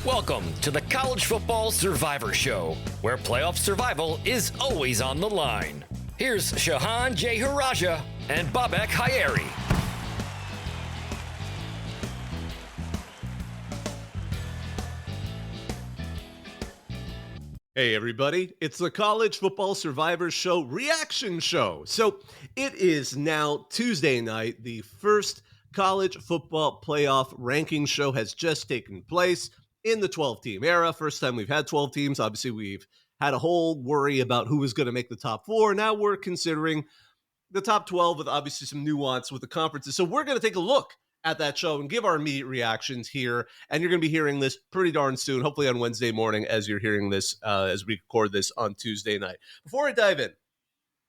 Welcome to the College Football Survivor Show, where playoff survival is always on the line. Here's Shehan Jeyarajah and Bobak Hayeri. Hey everybody, it's the College Football Survivor Show reaction show. So it is now Tuesday night. The first college football playoff ranking show has just taken place in the 12-team era. First time we've had 12 teams. Obviously, we've had a whole worry about who was going to make the top four. Now we're considering the top 12 with obviously some nuance with the conferences. So we're going to take a look at that show and give our immediate reactions here. And you're going to be hearing this pretty darn soon, hopefully on Wednesday morning as you're hearing this, as we record this on Tuesday night. Before I dive in,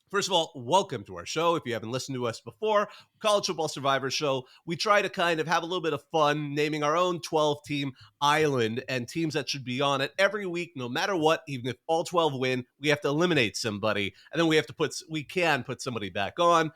first of all, welcome to our show. If you haven't listened to us before, College Football Survivor Show, we try to kind of have a little bit of fun naming our own 12-team island and teams that should be on it every week, no matter what. Even if all 12 win, we have to eliminate somebody, and then we can put somebody back on.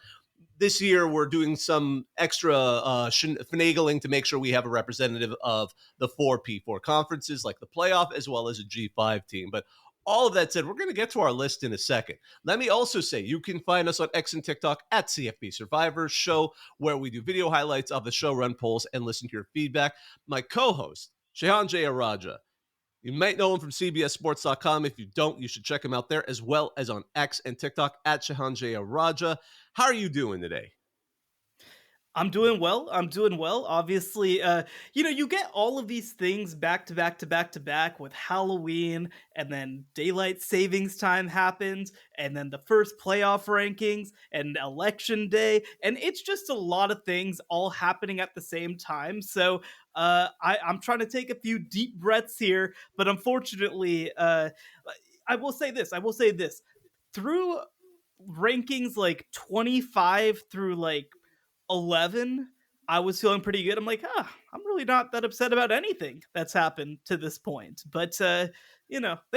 This year, we're doing some extra finagling to make sure we have a representative of the 4P4 conferences, like the playoff, as well as a G5 team. But all of that said, we're going to get to our list in a second. Let me also say, you can find us on X and TikTok at CFP Survivor Show, where we do video highlights of the show, run polls, and listen to your feedback. My co-host, Shehan Jeyarajah. You might know him from CBSSports.com. If you don't, you should check him out there, as well as on X and TikTok at Shehan Jeyarajah. How are you doing today? I'm doing well. Obviously, you get all of these things back to back with Halloween, and then daylight savings time happens, and then the first playoff rankings and election day, and it's just a lot of things all happening at the same time. So I'm trying to take a few deep breaths here, but unfortunately, I will say this. Through rankings like 25 through like 11, I was feeling pretty good. I'm like, I'm really not that upset about anything that's happened to this point. But, they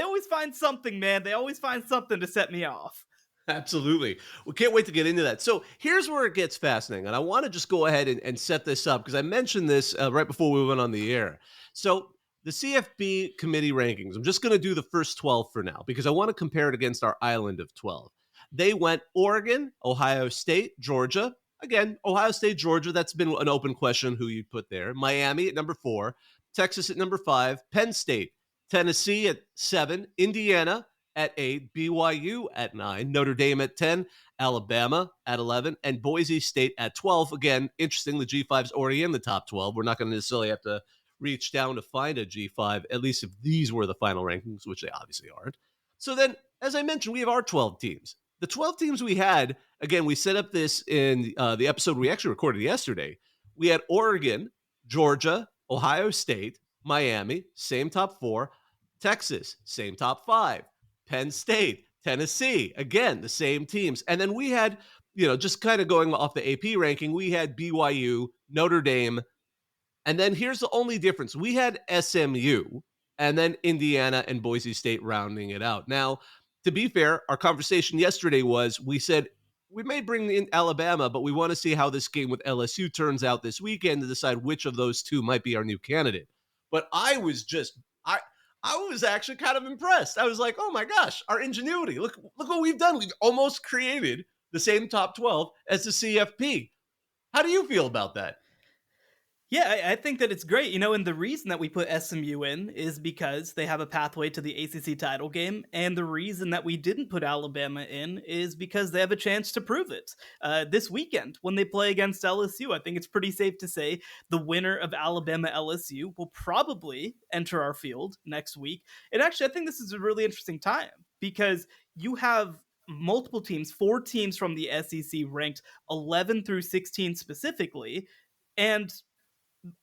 always find something, man. They always find something to set me off. Absolutely. We can't wait to get into that. So here's where it gets fascinating. And I want to just go ahead and set this up because I mentioned this right before we went on the air. So the CFP committee rankings, I'm just going to do the first 12 for now because I want to compare it against our island of 12. They went Oregon, Ohio State, Georgia. Again, Ohio State, Georgia, that's been an open question who you'd put there. Miami at number 4, Texas at number 5, Penn State, Tennessee at 7, Indiana at 8, BYU at 9, Notre Dame at 10, Alabama at 11, and Boise State at 12. Again, interesting, the G5's already in the top 12. We're not going to necessarily have to reach down to find a G5, at least if these were the final rankings, which they obviously aren't. So then, as I mentioned, we have our 12 teams. The 12 teams we had, again, we set up this in the episode we actually recorded yesterday. We had Oregon, Georgia, Ohio State, Miami, same top 4, Texas, same top 5, Penn State, Tennessee, again, the same teams. And then we had, just kind of going off the AP ranking, we had BYU, Notre Dame, and then here's the only difference. We had SMU, and then Indiana and Boise State rounding it out. Now, to be fair, our conversation yesterday was we said we may bring in Alabama, but we want to see how this game with LSU turns out this weekend to decide which of those two might be our new candidate. But I was actually kind of impressed. I was like, oh my gosh, our ingenuity. Look what we've done. We've almost created the same top 12 as the CFP. How do you feel about that? Yeah, I think that it's great, and the reason that we put SMU in is because they have a pathway to the ACC title game, and the reason that we didn't put Alabama in is because they have a chance to prove it. This weekend, when they play against LSU, I think it's pretty safe to say the winner of Alabama-LSU will probably enter our field next week. And actually, I think this is a really interesting time because you have multiple teams, 4 teams from the SEC ranked 11 through 16 specifically, and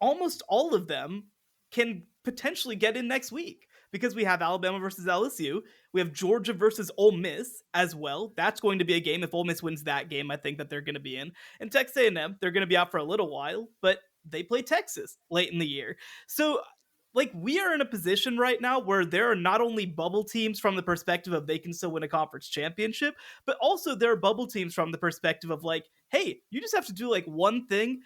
almost all of them can potentially get in next week because we have Alabama versus LSU. We have Georgia versus Ole Miss as well. That's going to be a game. If Ole Miss wins that game, I think that they're going to be in. And Texas A&M, they're going to be out for a little while, but they play Texas late in the year. So, we are in a position right now where there are not only bubble teams from the perspective of they can still win a conference championship, but also there are bubble teams from the perspective of hey, you just have to do one thing.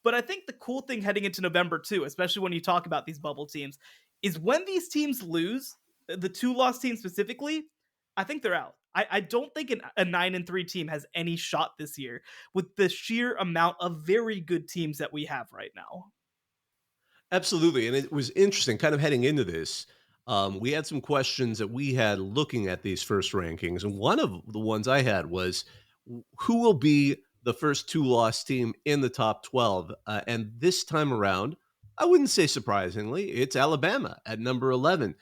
But I think the cool thing heading into November too, especially when you talk about these bubble teams, is when these teams lose, the 2-loss teams specifically, I think they're out. I don't think a 9-3 team has any shot this year with the sheer amount of very good teams that we have right now. Absolutely. And it was interesting kind of heading into this. We had some questions that we had looking at these first rankings. And one of the ones I had was who will be the first two-loss team in the top 12? And this time around, I wouldn't say surprisingly, it's Alabama at number 11.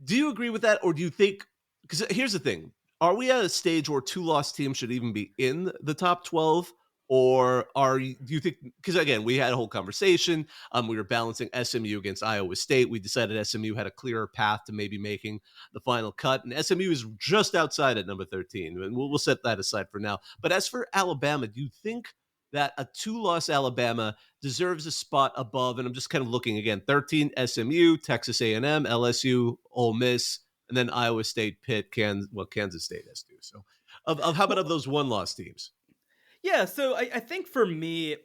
Do you agree with that, or do you think? Because here's the thing: are we at a stage where two-loss teams should even be in the top 12, or do you think? Because again, we had a whole conversation. We were balancing SMU against Iowa State. We decided SMU had a clearer path to maybe making the final cut, and SMU is just outside at number 13. And we'll set that aside for now. But as for Alabama, do you think that a two-loss Alabama deserves a spot above? And I'm just kind of looking again: 13 SMU, Texas A&M, LSU, Ole Miss, and then Iowa State, Pitt, Kansas State has to. So, of how about of those one-loss teams? Yeah, so I think for me,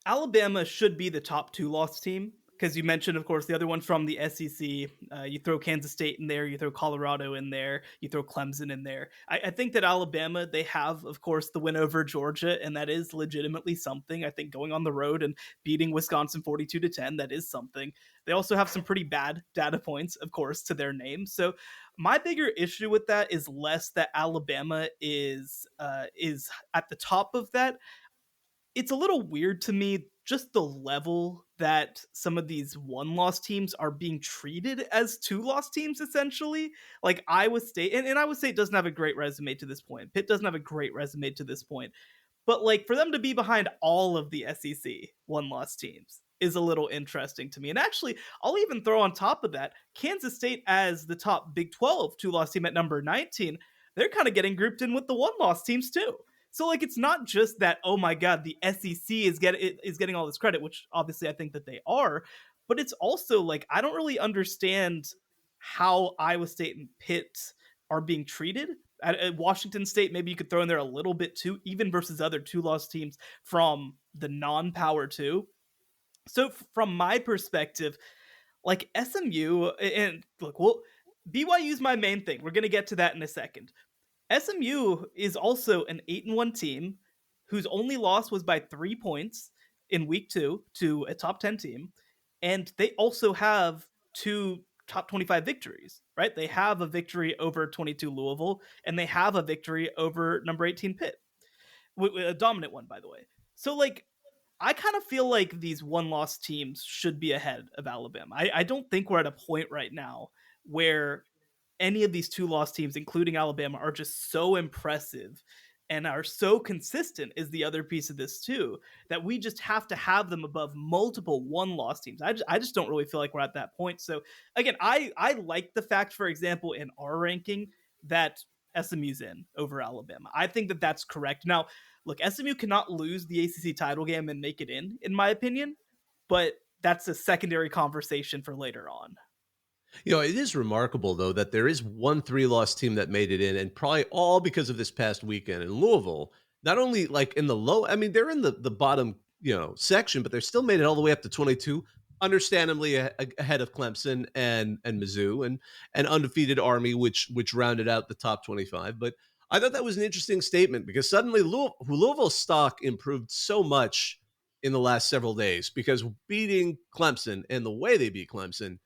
Alabama should be the top 2-loss team because you mentioned, of course, the other one from the SEC. You throw Kansas State in there, you throw Colorado in there, you throw Clemson in there. I think that Alabama, they have, of course, the win over Georgia, and that is legitimately something. I think going on the road and beating Wisconsin 42-10, that is something. They also have some pretty bad data points, of course, to their name. So my bigger issue with that is less that Alabama is at the top of that. It's a little weird to me just the level that some of these one-loss teams are being treated as two-loss teams, essentially. Like Iowa State, and Iowa State doesn't have a great resume to this point. Pitt doesn't have a great resume to this point. But like for them to be behind all of the SEC one-loss teams is a little interesting to me. And actually, I'll even throw on top of that Kansas State as the top Big 12 two-loss team at number 19. They're kind of getting grouped in with the one-loss teams too. So like it's not just that, oh my god, the SEC is getting all this credit, which obviously I think that they are, but it's also like I don't really understand how Iowa State and Pitt are being treated. At Washington State, maybe you could throw in there a little bit too, even versus other two-loss teams from the non-power two. So from my perspective, like SMU and look, well, BYU's my main thing. We're gonna get to that in a second. SMU is also an 8-1 team whose only loss was by 3 points in week 2 to a top 10 team. And they also have 2 top 25 victories, right? They have a victory over 22 Louisville, and they have a victory over number 18 Pitt. A dominant one, by the way. So, like, I kind of feel like these one-loss teams should be ahead of Alabama. I don't think we're at a point right now where any of these two-loss teams, including Alabama, are just so impressive and are so consistent is the other piece of this too, that we just have to have them above multiple one-loss teams. I just don't really feel like we're at that point. So again, I like the fact, for example, in our ranking that SMU's in over Alabama. I think that that's correct. Now, look, SMU cannot lose the ACC title game and make it in my opinion, but that's a secondary conversation for later on. It is remarkable though that there is one three-loss team that made it in, and probably all because of this past weekend in Louisville. Not only like in the low, I mean, they're in the bottom, section, but they're still made it all the way up to 22, understandably ahead of Clemson and Mizzou and undefeated Army, which rounded out the top 25. But I thought that was an interesting statement because suddenly Louisville's stock improved so much in the last several days because beating Clemson and the way they beat Clemson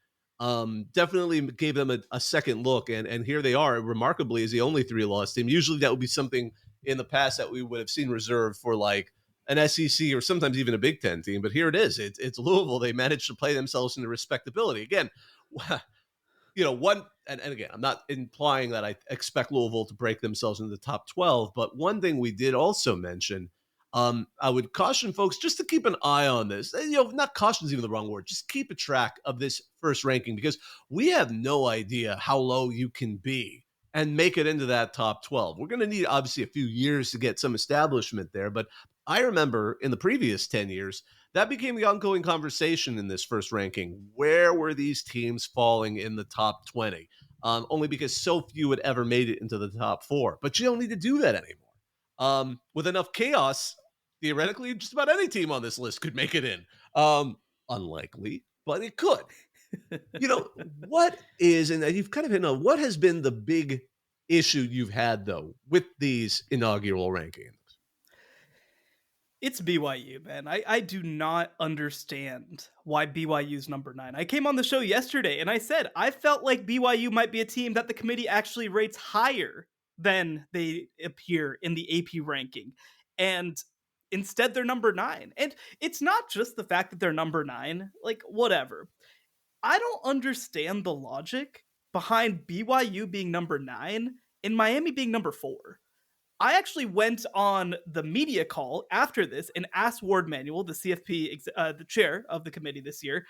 definitely gave them a second look. And here they are, remarkably, as the only three-loss team. Usually that would be something in the past that we would have seen reserved for like an SEC or sometimes even a Big Ten team. But here it is. It's Louisville. They managed to play themselves into respectability. Again, and again, I'm not implying that I expect Louisville to break themselves into the top 12, but one thing we did also mention, I would caution folks just to keep an eye on this. Not caution is even the wrong word. Just keep a track of this first ranking because we have no idea how low you can be and make it into that top 12. We're going to need obviously a few years to get some establishment there, but I remember in the previous 10 years, that became the ongoing conversation in this first ranking. Where were these teams falling in the top 20? Only because so few had ever made it into the top 4. But you don't need to do that anymore. With enough chaos, theoretically, just about any team on this list could make it in. Unlikely, but it could. What is, and you've kind of hit on, what has been the big issue you've had, though, with these inaugural rankings? It's BYU, man. I do not understand why BYU's number 9. I came on the show yesterday and I said I felt like BYU might be a team that the committee actually rates higher than they appear in the AP ranking. And instead they're number 9. And it's not just the fact that they're number 9, like whatever. I don't understand the logic behind BYU being number 9 and Miami being number 4. I actually went on the media call after this and asked Ward Manuel, the CFP, the chair of the committee this year,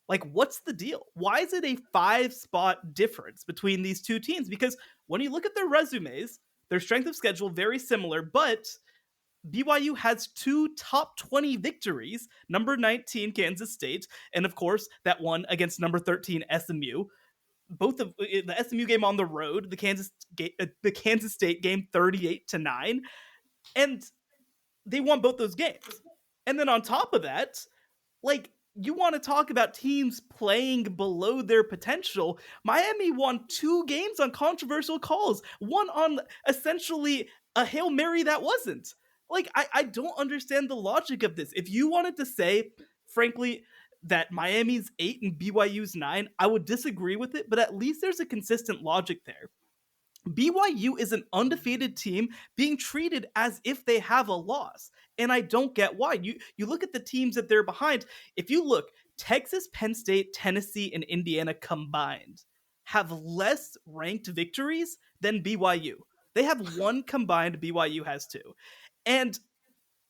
like, what's the deal? Why is it a 5-spot difference between these two teams? Because when you look at their resumes, their strength of schedule very similar, but BYU has 2 top 20 victories, number 19 Kansas State, and of course that one against number 13 SMU. Both of the SMU game on the road, the Kansas State game 38-9, and they won both those games. And then on top of that, like, you want to talk about teams playing below their potential. Miami won 2 games on controversial calls, one on essentially a Hail Mary that wasn't. Like, I don't understand the logic of this. If you wanted to say, frankly, that Miami's 8 and BYU's 9, I would disagree with it, but at least there's a consistent logic there. BYU is an undefeated team being treated as if they have a loss. And I don't get why. You look at the teams that they're behind. If you look, Texas, Penn State, Tennessee, and Indiana combined have less ranked victories than BYU. They have 1 combined, BYU has 2. And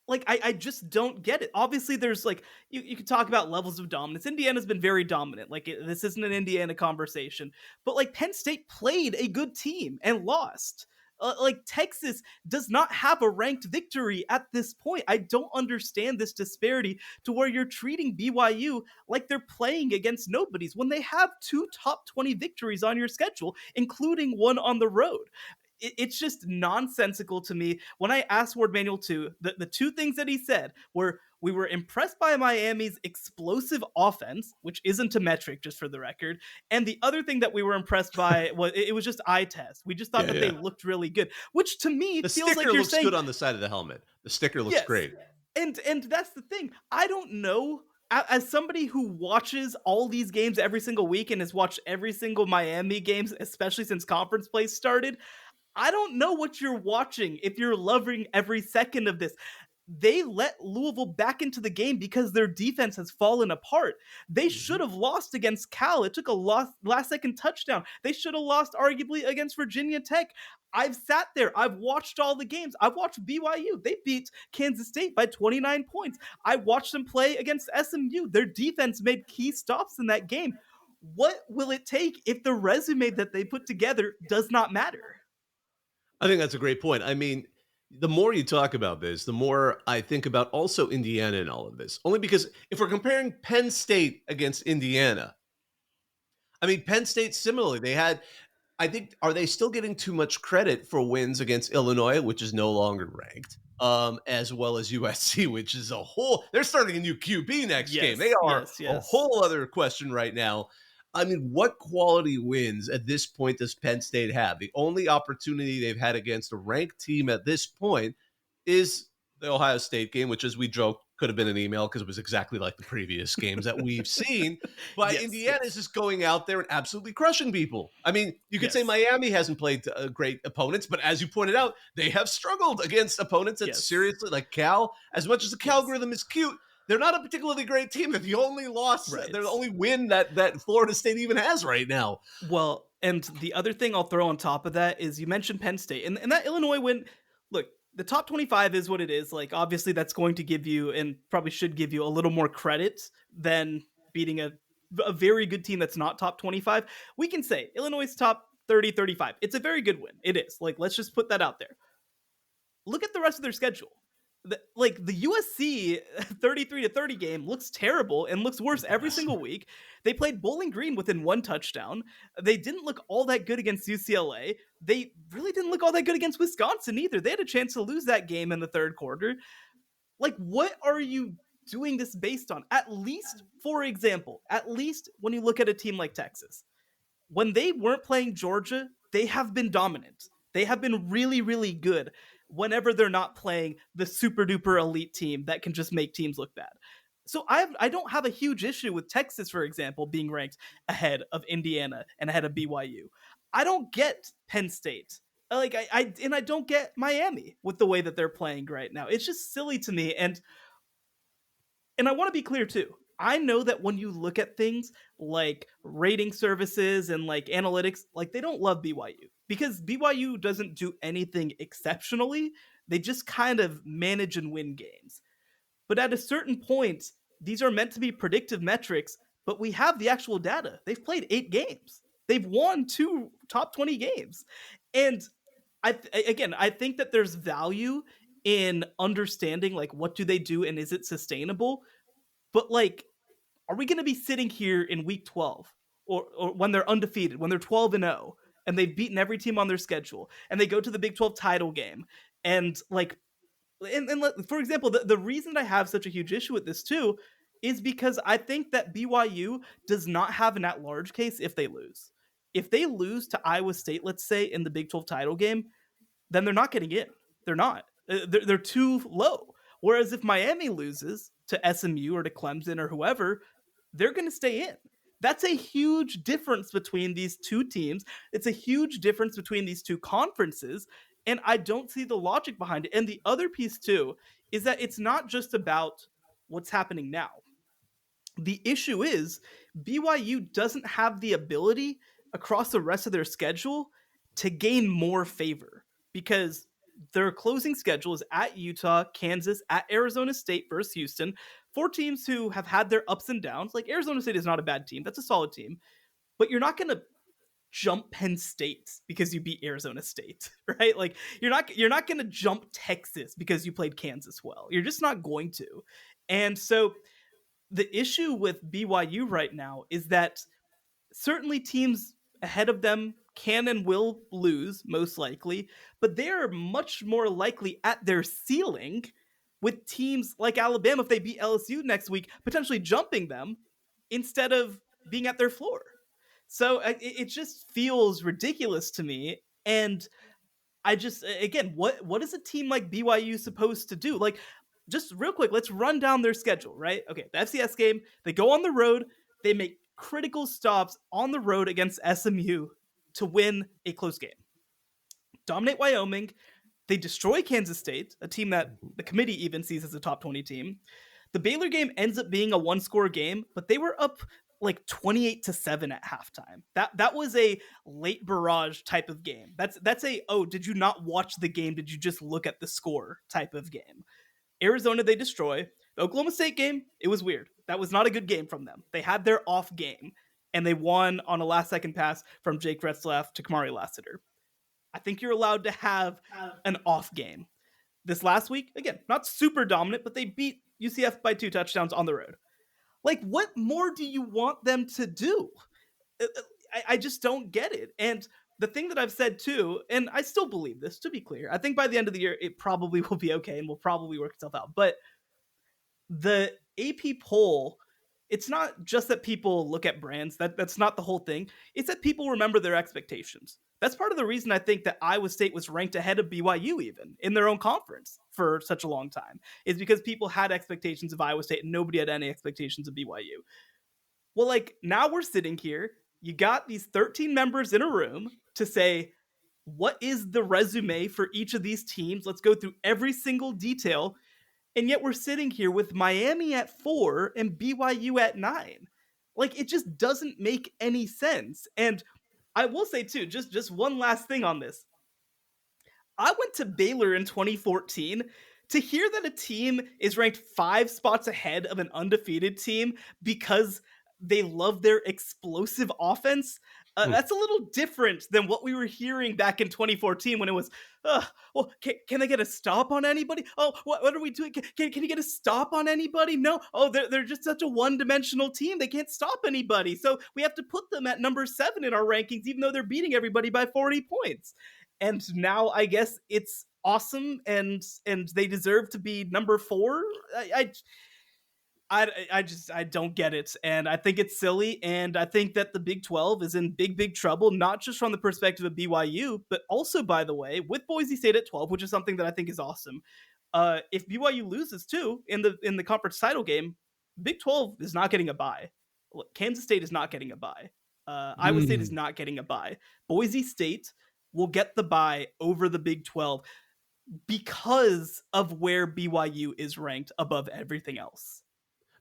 like, I just don't get it. Obviously, there's like, you can talk about levels of dominance. Indiana's been very dominant. Like, this isn't an Indiana conversation. But like, Penn State played a good team and lost. Like, Texas does not have a ranked victory at this point. I don't understand this disparity to where you're treating BYU like they're playing against nobodies when they have 2 top 20 victories on your schedule, including one on the road. It's just nonsensical to me. When I asked Ward Manuel the 2 things that he said were, we were impressed by Miami's explosive offense, which isn't a metric, just for the record. And the other thing that we were impressed by was it was just eye test. We just thought that they looked really good, which to me The feels sticker like you're looks saying good on the side of the helmet. The sticker looks great. And that's the thing. I don't know. As somebody who watches all these games every single week and has watched every single Miami games, especially since conference play started, I don't know what you're watching if you're loving every second of this. They let Louisville back into the game because their defense has fallen apart. They should have lost against Cal. It took a last-second touchdown. They should have lost arguably against Virginia Tech. I've sat there. I've watched all the games. I've watched BYU. They beat Kansas State by 29 points. I watched them play against SMU. Their defense made key stops in that game. What will it take if the resume that they put together does not matter? I think that's a great point. I mean, the more you talk about this, the more I think about also Indiana in all of this. Only because if we're comparing Penn State against Indiana, I mean, Penn State similarly, they had, I think, are they still getting too much credit for wins against Illinois, which is no longer ranked, as well as USC, which is they're starting a new QB next game. They are a whole other question right now. I mean, what quality wins at this point does Penn State have? The only opportunity they've had against a ranked team at this point is the Ohio State game, which, as we joke, could have been an email because it was exactly like the previous games that we've seen. But Indiana is just going out there and absolutely crushing people. I mean, you could say Miami hasn't played great opponents, but as you pointed out, they have struggled against opponents that seriously, like Cal, as much as the Cal algorithm is cute, they're not a particularly great team. They're the only loss, they're the only win that Florida State even has right now. Well, and the other thing I'll throw on top of that is you mentioned Penn State. And that Illinois win, look, the top 25 is what it is. Like, obviously, that's going to give you, and probably should give you, a little more credit than beating a very good team that's not top 25. We can say Illinois' top 30, 35. It's a very good win. It is. Like, let's just put that out there. Look at the rest of their schedule. The USC 33-30 game looks terrible and looks worse every single week. They played Bowling Green within 1 touchdown. They didn't look all that good against UCLA. They really didn't look all that good against Wisconsin either. They had a chance to lose that game in the third quarter. Like, what are you doing this based on? At least, for example, at least when you look at a team like Texas, when they weren't playing Georgia, they have been dominant. They have been really, really good whenever they're not playing the super duper elite team that can just make teams look bad. So I don't have a huge issue with Texas, for example, being ranked ahead of Indiana and ahead of BYU. I don't get Penn State. Like I don't get Miami with the way that they're playing right now. It's just silly to me. And I want to be clear too. I know that when you look at things like rating services and like analytics, like they don't love BYU because BYU doesn't do anything exceptionally. They just kind of manage and win games. But at a certain point, these are meant to be predictive metrics, but we have the actual data. They've played 8 games. They've won 2 top 20 games. And I think that there's value in understanding like what do they do and is it sustainable? But like, are we going to be sitting here in week 12 or when they're undefeated, when they're 12-0 and they've beaten every team on their schedule and they go to the Big 12 title game and like, and for example, the reason I have such a huge issue with this too is because I think that BYU does not have an at-large case if they lose. If they lose to Iowa State, let's say, in the Big 12 title game, then they're not getting in. They're not. They're too low. Whereas if Miami loses to SMU or to Clemson or whoever, they're going to stay in. That's a huge difference between these two teams. It's a huge difference between these two conferences. And I don't see the logic behind it. And the other piece, too, is that it's not just about what's happening now. The issue is BYU doesn't have the ability across the rest of their schedule to gain more favor because their closing schedule is at Utah, Kansas, at Arizona State versus Houston. 4 teams who have had their ups and downs. Like Arizona State is not a bad team. That's a solid team. But you're not going to jump Penn State because you beat Arizona State, right? Like you're not going to jump Texas because you played Kansas well. You're just not going to. And so the issue with BYU right now is that certainly teams ahead of them can and will lose, most likely, but they're much more likely at their ceiling with teams like Alabama, if they beat LSU next week, potentially jumping them instead of being at their floor. So it just feels ridiculous to me. And I just, again, what is a team like BYU supposed to do? Like, just real quick, let's run down their schedule, right? Okay, the FCS game, they go on the road, they make critical stops on the road against SMU to win a close game. Dominate Wyoming, they destroy Kansas State, a team that the committee even sees as a top 20 team. The Baylor game ends up being a 1-score game, but they were up like 28-7 at halftime. That was a late barrage type of game. That's a, oh, did you not watch the game? Did you just look at the score type of game? Arizona, they destroy. The Oklahoma State game, it was weird. That was not a good game from them. They had their off game, and they won on a last-second pass from Jake Retzlaff to Kamari Lassiter. I think you're allowed to have an off game. This last week, again, not super dominant, but they beat UCF by 2 touchdowns on the road. Like, what more do you want them to do? I just don't get it. And the thing that I've said too, and I still believe this, to be clear, I think by the end of the year, it probably will be okay and will probably work itself out. But the AP poll, it's not just that people look at brands. That's not the whole thing. It's that people remember their expectations. That's part of the reason I think that Iowa State was ranked ahead of BYU even in their own conference for such a long time, is because people had expectations of Iowa State and nobody had any expectations of BYU. Well, like, now we're sitting here. You got these 13 members in a room to say, what is the resume for each of these teams? Let's go through every single detail. And yet we're sitting here with Miami at 4 and BYU at 9. Like, it just doesn't make any sense. And I will say too, just one last thing on this. I went to Baylor in 2014 to hear that a team is ranked 5 spots ahead of an undefeated team because they love their explosive offense. That's a little different than what we were hearing back in 2014 when it was, well, can they get a stop on anybody? Oh, what are we doing? Can you get a stop on anybody? No. Oh, they're just such a one-dimensional team. They can't stop anybody. So we have to put them at number 7 in our rankings, even though they're beating everybody by 40 points. And now I guess it's awesome and they deserve to be number 4. I don't get it, and I think it's silly, and I think that the Big 12 is in big trouble, not just from the perspective of BYU, but also, by the way, with Boise State at 12, which is something that I think is awesome. If BYU loses too in the conference title game, Big 12 is not getting a bye. Kansas State is not getting a bye. Iowa State is not getting a bye. Boise State will get the bye over the Big 12 because of where BYU is ranked above everything else.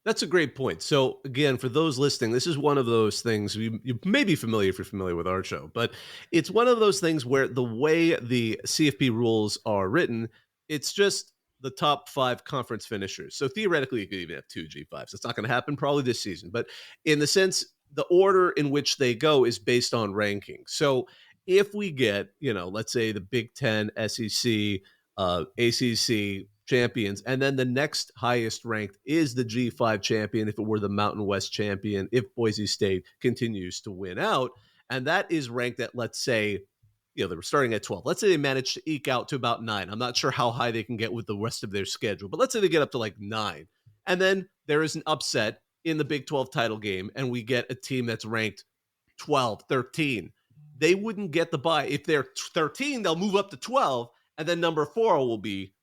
That's a great point. So again, for those listening, this is one of those things you may be familiar if you're familiar with our show, but it's one of those things where the way the CFP rules are written, it's just the top 5 conference finishers. So theoretically, you could even have 2 G5s. It's not going to happen probably this season, but in the sense, the order in which they go is based on ranking. So if we get, let's say the Big Ten, SEC, ACC champions, and then the next highest ranked is the G5 champion if it were the Mountain West champion, if Boise State continues to win out, and that is ranked at, let's say, they were starting at 12. Let's say they managed to eke out to about 9. I'm not sure how high they can get with the rest of their schedule, but let's say they get up to like 9. And then there is an upset in the Big 12 title game, and we get a team that's ranked 12, 13. They wouldn't get the bye. If they're 13, they'll move up to 12, and then number 4 will be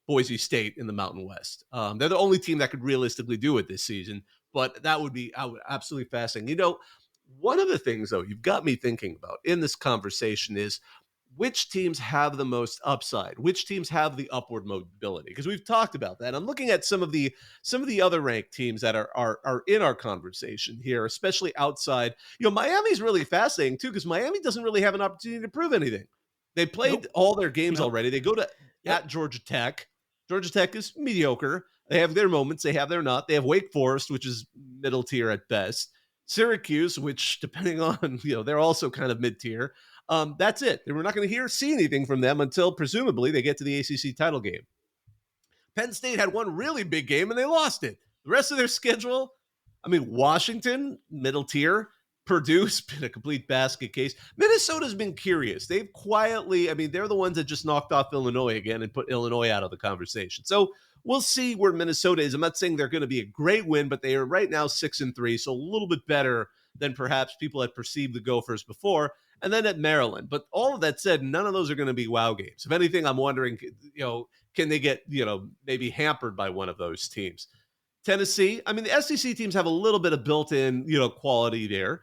Boise State in the Mountain West. They're the only team that could realistically do it this season, but that would be absolutely fascinating. One of the things, though, you've got me thinking about in this conversation is which teams have the most upside, which teams have the upward mobility, because we've talked about that. I'm looking at some of the other ranked teams that are in our conversation here, especially outside. Miami's really fascinating too, because Miami doesn't really have an opportunity to prove anything. They played all their games already. They go to at Georgia Tech. Georgia Tech is mediocre. They have their moments. They have their not. They have Wake Forest, which is middle tier at best. Syracuse, which depending on, they're also kind of mid-tier. That's it. We're not going to see anything from them until presumably they get to the ACC title game. Penn State had one really big game and they lost it. The rest of their schedule, Washington, middle tier. Purdue's been a complete basket case. Minnesota's been curious. They've quietly, they're the ones that just knocked off Illinois again and put Illinois out of the conversation. So we'll see where Minnesota is. I'm not saying they're going to be a great win, but they are right now 6-3, so a little bit better than perhaps people had perceived the Gophers before. And then at Maryland. But all of that said, none of those are going to be wow games. If anything, I'm wondering, can they get, maybe hampered by one of those teams? Tennessee, the SEC teams have a little bit of built-in, quality there.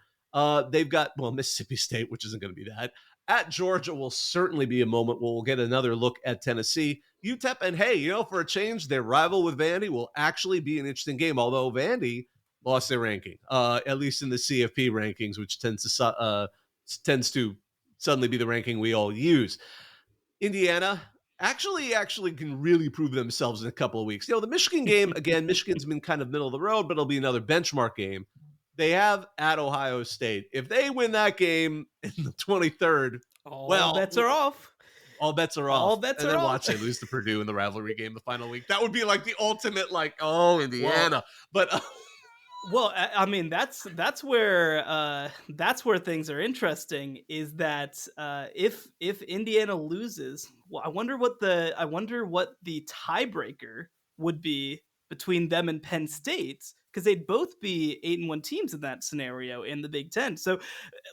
They've got, Mississippi State, which isn't going to be that. At Georgia will certainly be a moment where we'll get another look at Tennessee. UTEP, and hey, for a change, their rival with Vandy will actually be an interesting game, although Vandy lost their ranking, at least in the CFP rankings, which tends to suddenly be the ranking we all use. Indiana actually can really prove themselves in a couple of weeks. The Michigan game, again, Michigan's been kind of middle of the road, but it'll be another benchmark game. They have at Ohio State. If they win that game in the 23rd, all bets are off. All bets are off. All bets and are then off. Watch they lose to Purdue in the rivalry game the final week. That would be like the ultimate, Indiana. But that's where things are interesting. Is that if Indiana loses, I wonder what the tiebreaker would be between them and Penn State, because they'd both be 8-1 teams in that scenario in the Big Ten. So,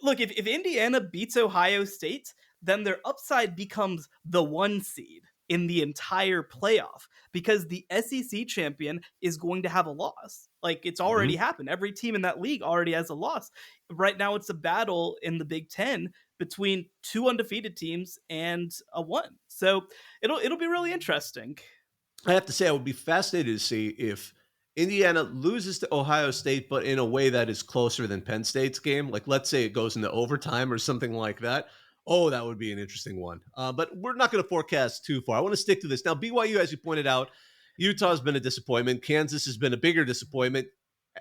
look, if Indiana beats Ohio State, then their upside becomes the 1 seed in the entire playoff, because the SEC champion is going to have a loss. Like, it's already happened. Every team in that league already has a loss. Right now, it's a battle in the Big Ten between 2 undefeated teams and a 1. So it'll be really interesting. I have to say, I would be fascinated to see if Indiana loses to Ohio State, but in a way that is closer than Penn State's game. Like, let's say it goes into overtime or something like that. Oh, that would be an interesting one. But we're not going to forecast too far. I want to stick to this. Now, BYU, as you pointed out, Utah's been a disappointment. Kansas has been a bigger disappointment.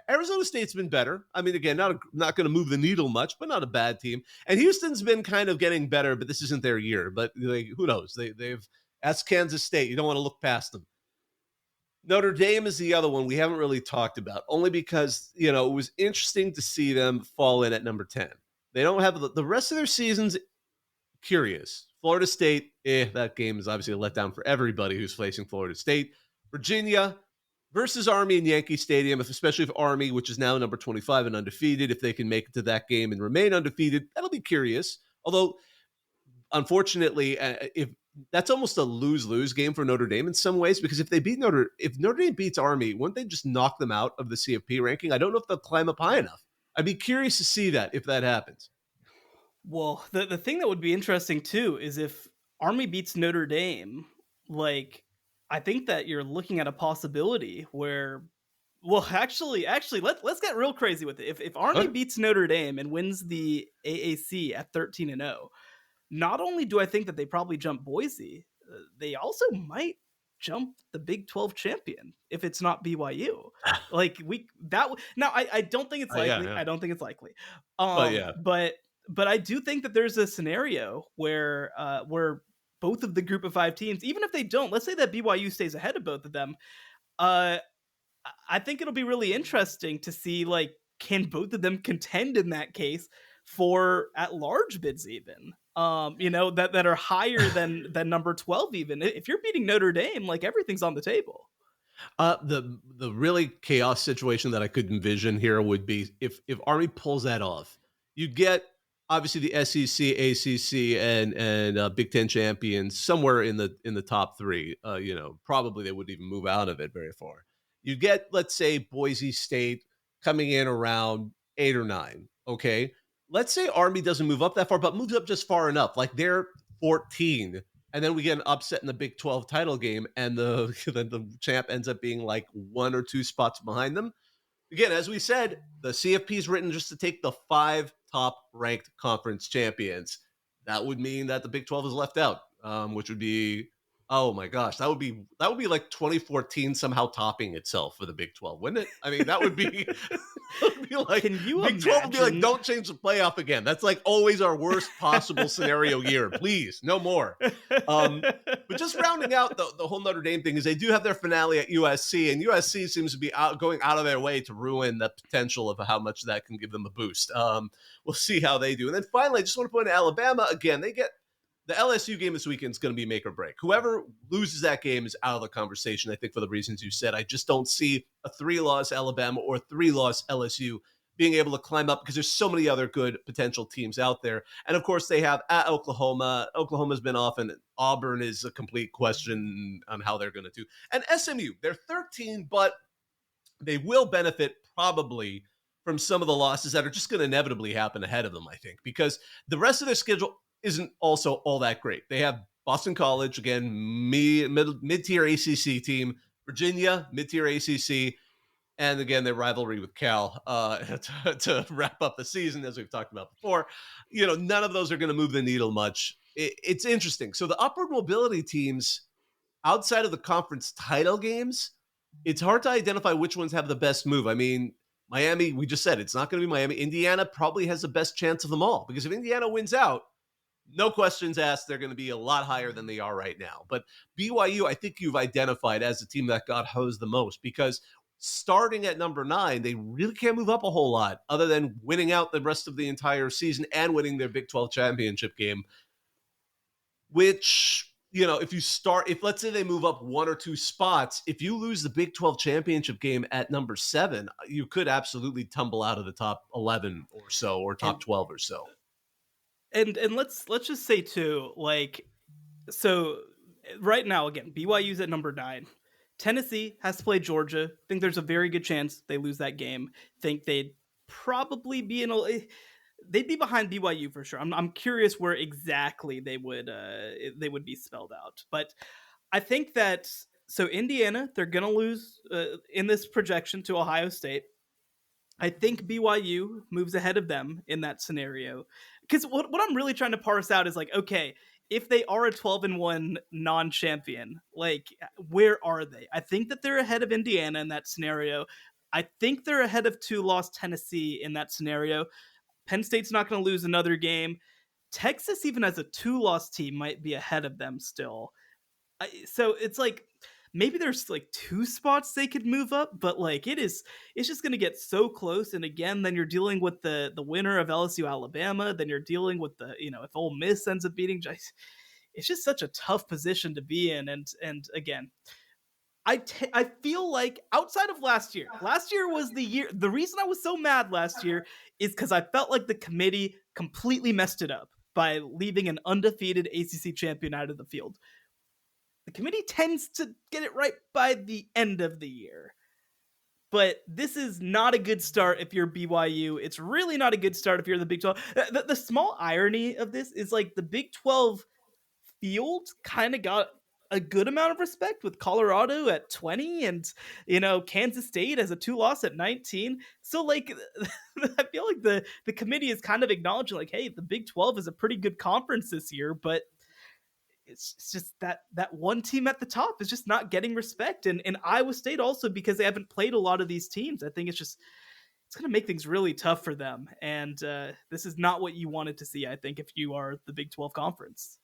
Arizona State's been better. Again, not going to move the needle much, but not a bad team. And Houston's been kind of getting better, but this isn't their year. But who knows? That's Kansas State. You don't want to look past them. Notre Dame is the other one we haven't really talked about, only because, it was interesting to see them fall in at number 10. They don't have the rest of their season's curious. Florida State, that game is obviously a letdown for everybody who's facing Florida State. Virginia versus Army in Yankee Stadium, especially if Army, which is now number 25 and undefeated, if they can make it to that game and remain undefeated, that'll be curious. Although, unfortunately, if that's almost a lose-lose game for Notre Dame in some ways, because if Notre Dame beats Army, wouldn't they just knock them out of the CFP ranking? I don't know if they'll climb up high enough. I'd be curious to see that if that happens. Well, the thing that would be interesting too is if Army beats Notre Dame, like I think that you're looking at a possibility where well, actually, let's get real crazy with it. If Army Good. beats Notre Dame and wins the AAC at 13-0, not only do I think that they probably jump Boise, they also might jump the Big 12 champion if it's not BYU. Like now I don't think it's likely. Yeah. I don't think it's likely. But yeah, But I do think that there's a scenario where both of the group of 5 teams, even if they don't, let's say that BYU stays ahead of both of them, uh I think it'll be really interesting to see, like, can both of them contend in that case for at large bids even, that are higher than number 12 even. If you're beating Notre Dame, like, everything's on the table. the really chaos situation that I could envision here would be if Army pulls that off, you get obviously the SEC, ACC, and Big Ten champions somewhere in the top 3. Probably they wouldn't even move out of it very far. You get, let's say, Boise State coming in around 8 or 9. Okay, let's say Army doesn't move up that far, but moves up just far enough, like they're 14, and then we get an upset in the Big 12 title game, and the champ ends up being like 1 or 2 spots behind them. Again, as we said, the CFP is written just to take the 5 top ranked conference champions. That would mean that the Big 12 is left out, which would be, oh my gosh, that would be like 2014 somehow topping itself for the Big 12, wouldn't it? I mean, that would be, that would be like, Can you Big 12 would be like, imagine? don't change the playoff again. That's like always our worst possible scenario year. Please, no more. But just rounding out the whole Notre Dame thing is they do have their finale at USC, and USC seems to be going out of their way to ruin the potential of how much that can give them a boost. We'll see how they do. And then finally, I just want to point to Alabama again. They get the LSU game this weekend is going to be make or break. Whoever loses that game is out of the conversation, I think, for the reasons you said. I just don't see a 3-loss Alabama or a 3-loss LSU being able to climb up because there's so many other good potential teams out there. And of course, they have at Oklahoma. Oklahoma's been off, and Auburn is a complete question on how they're going to do. And SMU, they're 13, but they will benefit probably from some of the losses that are just going to inevitably happen ahead of them, I think, because the rest of their schedule isn't also all that great. They have Boston College, again, mid-tier ACC team, Virginia, mid-tier ACC, and again, their rivalry with Cal to wrap up the season, as we've talked about before. None of those are going to move the needle much. It's interesting. So the upward mobility teams outside of the conference title games, it's hard to identify which ones have the best move. I mean, Miami, we just said it's not going to be Miami. Indiana probably has the best chance of them all, because if Indiana wins out, no questions asked, they're going to be a lot higher than they are right now. But BYU, I think you've identified as the team that got hosed the most, because starting at number 9, they really can't move up a whole lot other than winning out the rest of the entire season and winning their Big 12 championship game, which, if let's say they move up 1 or 2 spots, if you lose the Big 12 championship game at number 7, you could absolutely tumble out of the top 11 or so, or top 12 or so. And let's just say too, like, so right now, again, BYU's at number 9. Tennessee has to play Georgia. Think there's a very good chance they lose that game. Think they'd probably be they'd be behind BYU for sure. I'm curious where exactly they would be spelled out. But I think that, so Indiana, they're gonna lose in this projection to Ohio State. I think BYU moves ahead of them in that scenario. Because what I'm really trying to parse out is like, okay, if they are a 12-1 non-champion, like, where are they? I think that they're ahead of Indiana in that scenario. I think they're ahead of 2-loss Tennessee in that scenario. Penn State's not going to lose another game. Texas, even as a 2-loss team, might be ahead of them still. So it's like, maybe there's like 2 spots they could move up, but like it's just going to get so close. And again, then you're dealing with the winner of LSU Alabama. Then you're dealing with if Ole Miss ends up beating, it's just such a tough position to be in. And again, I feel like outside of last year was the year. The reason I was so mad last year is because I felt like the committee completely messed it up by leaving an undefeated ACC champion out of the field. The committee tends to get it right by the end of the year. But this is not a good start if you're BYU. It's really not a good start if you're the Big 12. The small irony of this is like the Big 12 field kind of got a good amount of respect with Colorado at 20 and, Kansas State as a 2-loss at 19. So like I feel like the committee is kind of acknowledging like, hey, the Big 12 is a pretty good conference this year, but it's just that one team at the top is just not getting respect. And Iowa State also, because they haven't played a lot of these teams, I think it's going to make things really tough for them. And this is not what you wanted to see, I think, if you are the Big 12 conference.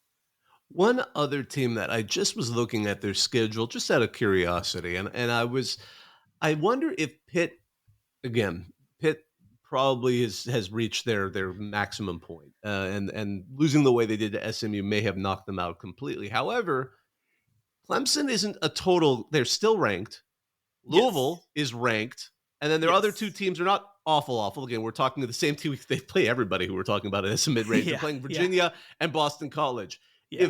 One other team that I just was looking at their schedule just out of curiosity, and I wonder if Pitt probably has reached their maximum point, and losing the way they did to SMU may have knocked them out completely. However, Clemson isn't a total; they're still ranked. Louisville is ranked, and then their other two teams are not awful. Again, we're talking to the same team. They play everybody who we're talking about as a mid-range. They're playing Virginia and Boston College. Yeah.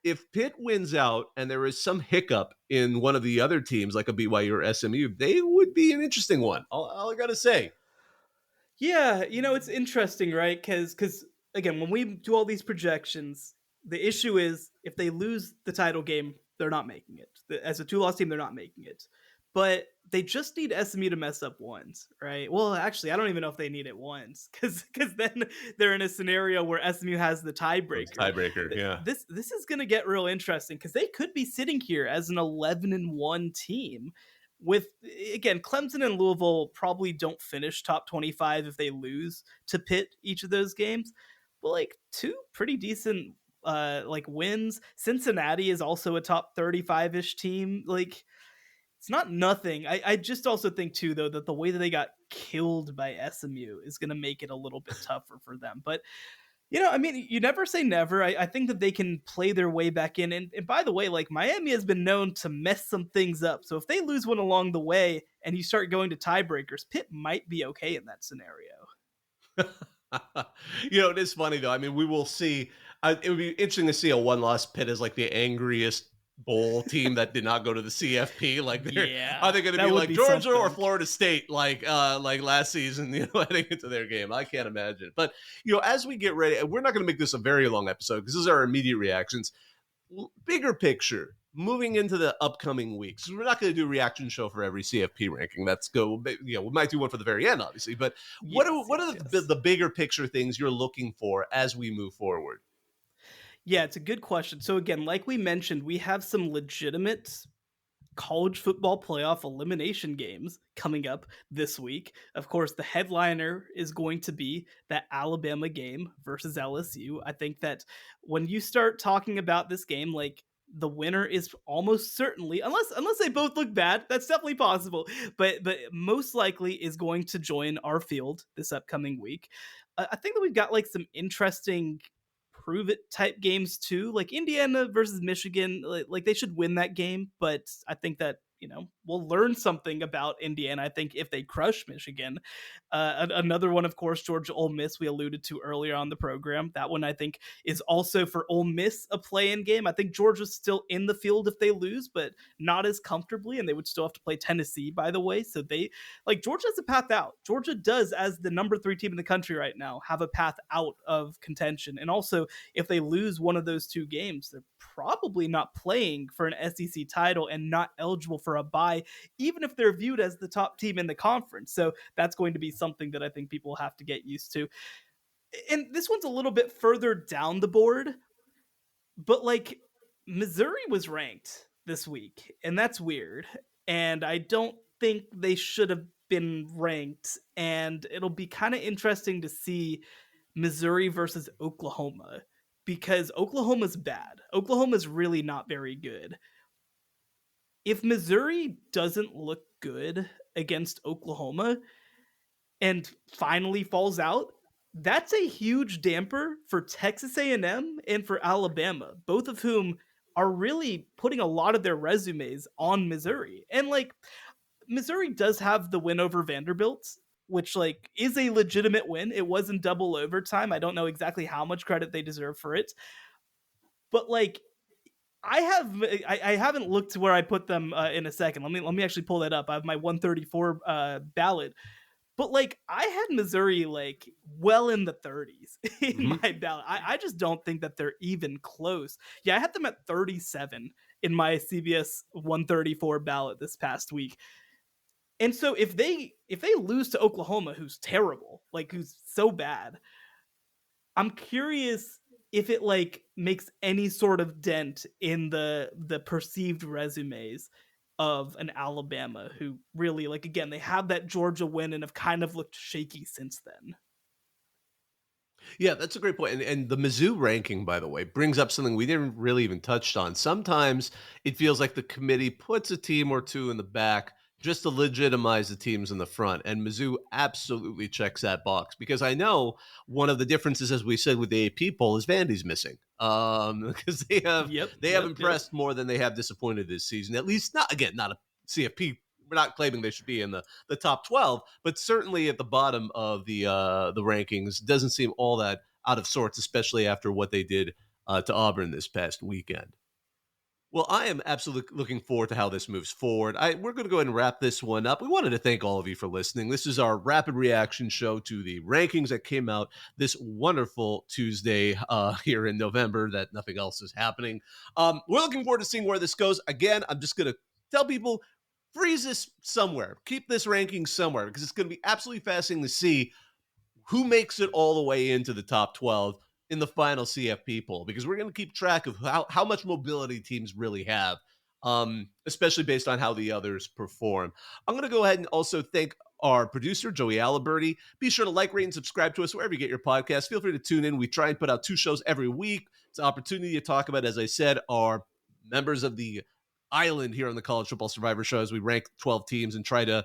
If Pitt wins out and there is some hiccup in one of the other teams, like a BYU or SMU, they would be an interesting one. All I got to say. Yeah, it's interesting, right? Because again, when we do all these projections, the issue is if they lose the title game, they're not making it. As a 2-loss team, they're not making it. But they just need SMU to mess up once, right? Well, actually, I don't even know if they need it once, because then they're in a scenario where SMU has the tiebreaker. Yeah. This is going to get real interesting because they could be sitting here as an 11-1 team. With, again, Clemson and Louisville probably don't finish top 25 if they lose to Pitt each of those games, but like two pretty decent wins. Cincinnati is also a top 35-ish team. Like, it's not nothing. I just also think too, though, that the way that they got killed by SMU is going to make it a little bit tougher for them. But you never say never. I think that they can play their way back in. And by the way, like, Miami has been known to mess some things up. So if they lose one along the way and you start going to tiebreakers, Pitt might be okay in that scenario. It is funny, though. I mean, we will see. It would be interesting to see a one-loss Pitt as like the angriest bowl team that did not go to the CFP. Like, are they going to be like Georgia something. Or Florida State, like last season, heading into their game? I can't imagine. But as we get ready, we're not going to make this a very long episode because these are our immediate reactions. Bigger picture, moving into the upcoming weeks. We're not going to do a reaction show for every CFP ranking. We might do one for the very end, obviously. But what are the bigger picture things you're looking for as we move forward? Yeah, it's a good question. So again, like we mentioned, we have some legitimate college football playoff elimination games coming up this week. Of course, the headliner is going to be that Alabama game versus LSU. I think that when you start talking about this game, like, the winner is almost certainly, unless they both look bad, that's definitely possible, but most likely is going to join our field this upcoming week. I think that we've got like some interesting prove it type games too, like Indiana versus Michigan. Like they should win that game, but I think that we'll learn something about Indiana, I think, if they crush Michigan. Another one, of course, Georgia Ole Miss, we alluded to earlier on the program. That one, I think, is also for Ole Miss a play-in game. I think Georgia's still in the field if they lose, but not as comfortably, and they would still have to play Tennessee, by the way. So Georgia has a path out. Georgia does, as the number 3 team in the country right now, have a path out of contention. And also, if they lose one of those 2 games, they're probably not playing for an SEC title and not eligible for a bye, even if they're viewed as the top team in the conference. So that's going to be something that I think people have to get used to. And this one's a little bit further down the board, but like, Missouri was ranked this week, and that's weird. And I don't think they should have been ranked. And it'll be kind of interesting to see Missouri versus Oklahoma, because Oklahoma's bad. Oklahoma's really not very good. If Missouri doesn't look good against Oklahoma and finally falls out, that's a huge damper for Texas A&M and for Alabama, both of whom are really putting a lot of their resumes on Missouri. And like, Missouri does have the win over Vanderbilt, which like is a legitimate win. It was in double overtime. I don't know exactly how much credit they deserve for it, but like I haven't looked to where I put them in a second. Let me actually pull that up. I have my 134 ballot, but like I had Missouri like well in the 30s in my ballot. I just don't think that they're even close. Yeah, I had them at 37 in my CBS 134 ballot this past week. And so if they lose to Oklahoma, who's terrible, like who's so bad, I'm curious if it like makes any sort of dent in the perceived resumes of an Alabama, who really, like, again, they have that Georgia win and have kind of looked shaky since then. Yeah, that's a great point. And the Mizzou ranking, by the way, brings up something we didn't really even touch on. Sometimes it feels like the committee puts a team or two in the back just to legitimize the teams in the front. And Mizzou absolutely checks that box, because I know one of the differences, as we said, with the AP poll is Vandy's missing. Because they have impressed more than they have disappointed this season. At least not a CFP. We're not claiming they should be in the top 12, but certainly at the bottom of the rankings doesn't seem all that out of sorts, especially after what they did to Auburn this past weekend. Well, I am absolutely looking forward to how this moves forward. We're going to go ahead and wrap this one up. We wanted to thank all of you for listening. This is our rapid reaction show to the rankings that came out this wonderful Tuesday here in November, that nothing else is happening. We're looking forward to seeing where this goes. Again, I'm just going to tell people, freeze this somewhere. Keep this ranking somewhere, because it's going to be absolutely fascinating to see who makes it all the way into the top 12 in the final CFP poll, because we're going to keep track of how much mobility teams really have, especially based on how the others perform. I'm going to go ahead and also thank our producer, Joey Aliberti. Be sure to like, rate, and subscribe to us wherever you get your podcasts. Feel free to tune in. We try and put out 2 shows every week. It's an opportunity to talk about, as I said, our members of the island here on the College Football Survivor Show, as we rank 12 teams and try to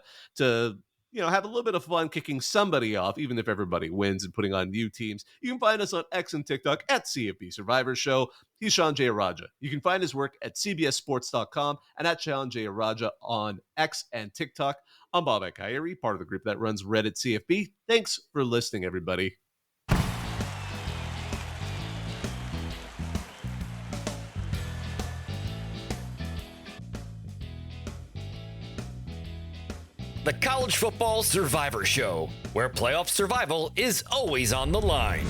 have a little bit of fun kicking somebody off, even if everybody wins, and putting on new teams. You can find us on X and TikTok at CFP Survivor Show. He's Shehan Jayaraja. You can find his work at cbssports.com and at Shehan Jayaraja on X and TikTok. I'm Bobak Kyrie, part of the group that runs Reddit CFP. Thanks for listening, everybody. The College Football Survivor Show, where playoff survival is always on the line.